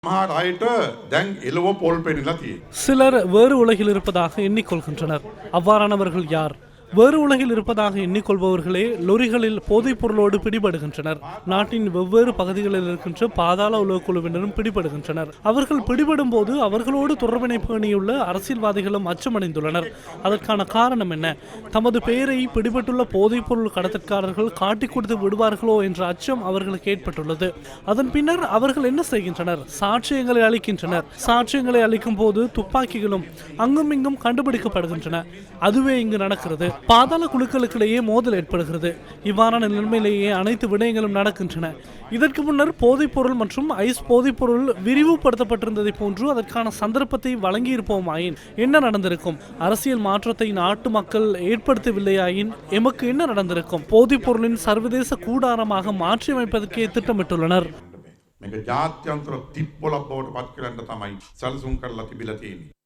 සමහර අයට දැන් එළව පොල් පෙනිලා තියෙනවා. சிலர் வேறு உலகில் இருப்பதாக எண்ணிக்கொள்கின்றனர். அவ்வாறானவர்கள் யார்? வேறு உலகில் இருப்பதாக எண்ணிக்கொள்பவர்களே லொரிகளில் போதைப் பொருளோடு பிடிபடுகின்றனர். நாட்டின் வெவ்வேறு பகுதிகளில் இருக்கின்ற பாதாள உலக குழுவினரும் பிடிபடுகின்றனர். அவர்கள் பிடிபடும் போது அவர்களோடு தொடர்பினை பேணியுள்ள அரசியல்வாதிகளும் அச்சமடைந்துள்ளனர். அதற்கான காரணம் என்ன? தமது பெயரை பிடிபட்டுள்ள போதைப் பொருள் கடத்தற்காரர்கள் காட்டிக் கொடுத்து விடுவார்களோ என்ற அச்சம் அவர்களுக்கு ஏற்பட்டுள்ளது. அதன் பின்னர் அவர்கள் என்ன செய்கின்றனர்? சாட்சியங்களை அளிக்கின்றனர். சாட்சியங்களை அளிக்கும் போது துப்பாக்கிகளும் அங்கும் இங்கும் கண்டுபிடிக்கப்படுகின்றன. அதுவே இங்கு நடக்கிறது. பாதாள குழுக்களுக்கிடையே மோதல் ஏற்படுகிறது. இவ்வாறான நிலைமையிலேயே அனைத்து விடயங்களும் நடக்கின்றன. இதற்கு முன்னர் போதைப் பொருள் மற்றும் ஐஸ் போதைப் பொருள் விரிவுபடுத்தப்பட்டிருந்ததை போன்று அதற்கான சந்தர்ப்பத்தை வழங்கியிருப்போமாயின் என்ன நடந்திருக்கும்? அரசியல் மாற்றத்தை நாட்டு மக்கள் ஏற்படுத்தவில்லையாயின் எமக்கு என்ன நடந்திருக்கும்? போதைப் பொருளின் சர்வதேச கூடாரமாக மாற்றியமைப்பதற்கே திட்டமிட்டுள்ளனர். මේක ජාත්‍යන්තර තිප්පොළක් බවට පත් කරන්න තමයි සැලසුම් කරලා තිබිලා තියෙන්නේ.